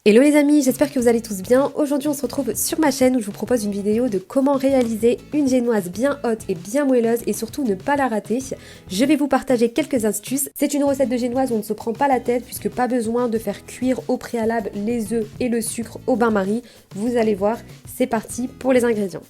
Hello les amis, j'espère que vous allez tous bien. Aujourd'hui on se retrouve sur ma chaîne où je vous propose une vidéo de comment réaliser une génoise bien haute et bien moelleuse et surtout ne pas la rater. Je vais vous partager quelques astuces. C'est une recette de génoise où on ne se prend pas la tête puisque pas besoin de faire cuire au préalable les œufs et le sucre au bain-marie. Vous allez voir, c'est parti pour les ingrédients.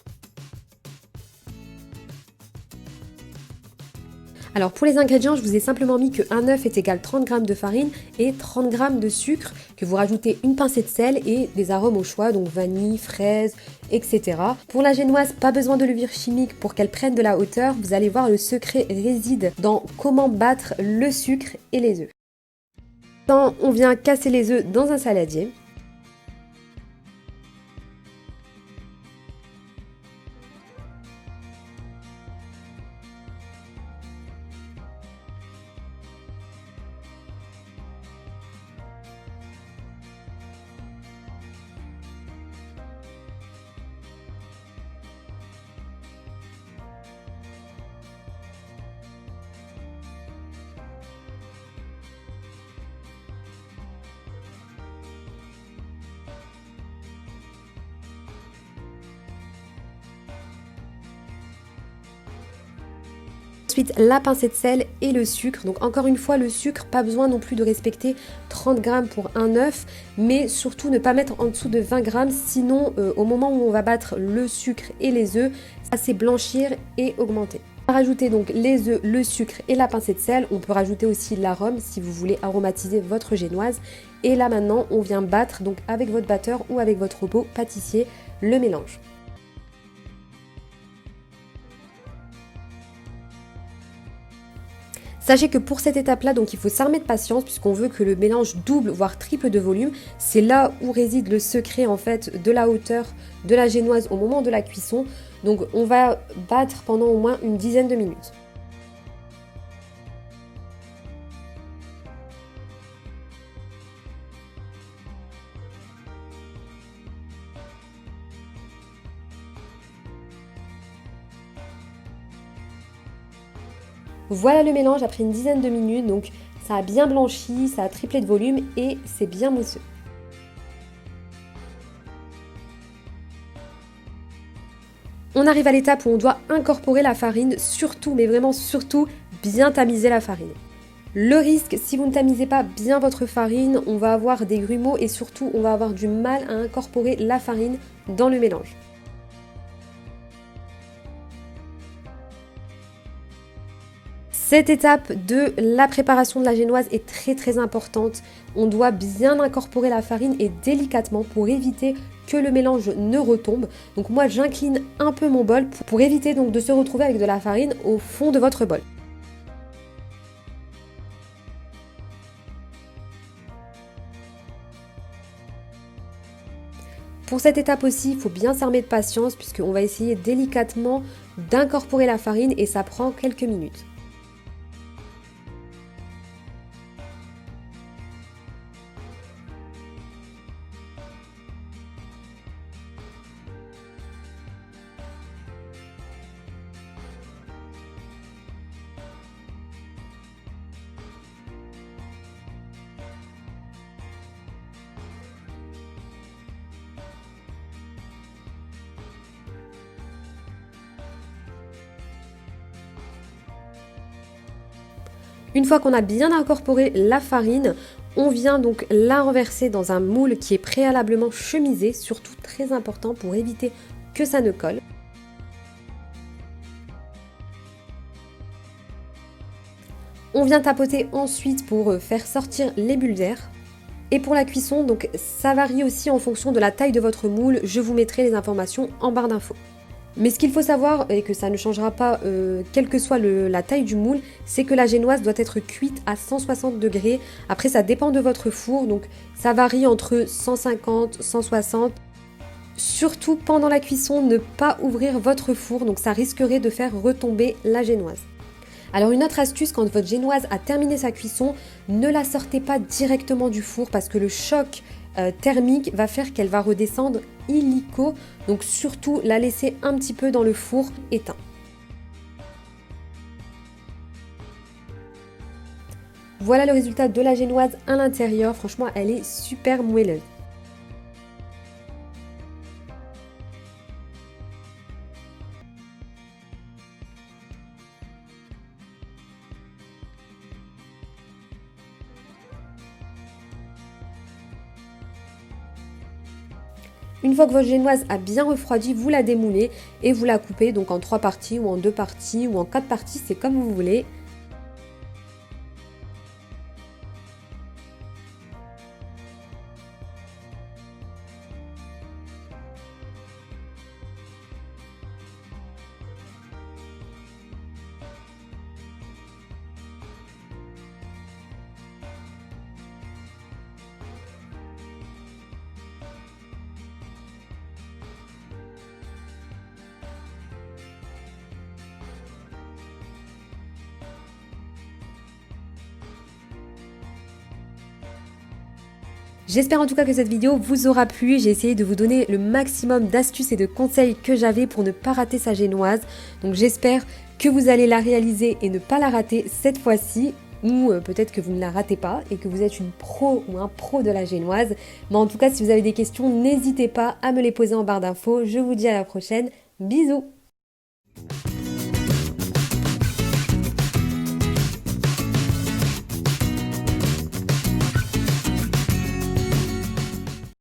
Alors pour les ingrédients, je vous ai simplement mis que un œuf est égal 30 g de farine et 30 g de sucre, que vous rajoutez une pincée de sel et des arômes au choix, donc vanille, fraise, etc. Pour la génoise, pas besoin de levure chimique pour qu'elle prenne de la hauteur. Vous allez voir, le secret réside dans comment battre le sucre et les œufs. Quand on vient casser les œufs dans un saladier. Ensuite, la pincée de sel et le sucre. Donc encore une fois, le sucre, pas besoin non plus de respecter 30 g pour un œuf, mais surtout ne pas mettre en dessous de 20 g, sinon au moment où on va battre le sucre et les œufs, ça c'est blanchir et augmenter. On va rajouter donc les œufs, le sucre et la pincée de sel. On peut rajouter aussi l'arôme si vous voulez aromatiser votre génoise. Et là maintenant, on vient battre donc avec votre batteur ou avec votre robot pâtissier le mélange. Sachez que pour cette étape-là, donc il faut s'armer de patience puisqu'on veut que le mélange double voire triple de volume. C'est là où réside le secret en fait de la hauteur de la génoise au moment de la cuisson. Donc on va battre pendant au moins une dizaine de minutes. Voilà le mélange après une dizaine de minutes, donc ça a bien blanchi, ça a triplé de volume et c'est bien mousseux. On arrive à l'étape où on doit incorporer la farine, surtout, mais vraiment surtout, bien tamiser la farine. Le risque, si vous ne tamisez pas bien votre farine, on va avoir des grumeaux et surtout on va avoir du mal à incorporer la farine dans le mélange. Cette étape de la préparation de la génoise est très importante. On doit bien incorporer la farine et délicatement pour éviter que le mélange ne retombe. Donc moi j'incline un peu mon bol pour éviter donc de se retrouver avec de la farine au fond de votre bol. Pour cette étape aussi, il faut bien s'armer de patience puisqu'on va essayer délicatement d'incorporer la farine et ça prend quelques minutes. Une fois qu'on a bien incorporé la farine, on vient donc la renverser dans un moule qui est préalablement chemisé, surtout très important pour éviter que ça ne colle. On vient tapoter ensuite pour faire sortir les bulles d'air. Et pour la cuisson, donc ça varie aussi en fonction de la taille de votre moule, je vous mettrai les informations en barre d'infos. Mais ce qu'il faut savoir, et que ça ne changera pas quelle que soit la taille du moule, c'est que la génoise doit être cuite à 160 degrés. Après ça dépend de votre four, donc ça varie entre 150, 160. Surtout pendant la cuisson, ne pas ouvrir votre four, donc ça risquerait de faire retomber la génoise. Alors une autre astuce, quand votre génoise a terminé sa cuisson, ne la sortez pas directement du four parce que le choc thermique va faire qu'elle va redescendre illico, donc surtout la laisser un petit peu dans le four éteint. Voilà le résultat de la génoise à l'intérieur, franchement elle est super moelleuse. Une fois que votre génoise a bien refroidi, vous la démoulez et vous la coupez donc en 3 parties ou en 2 parties ou en 4 parties, c'est comme vous voulez. J'espère en tout cas que cette vidéo vous aura plu, j'ai essayé de vous donner le maximum d'astuces et de conseils que j'avais pour ne pas rater sa génoise. Donc j'espère que vous allez la réaliser et ne pas la rater cette fois-ci, ou peut-être que vous ne la ratez pas et que vous êtes une pro ou un pro de la génoise. Mais en tout cas, si vous avez des questions, n'hésitez pas à me les poser en barre d'infos. Je vous dis à la prochaine, bisous!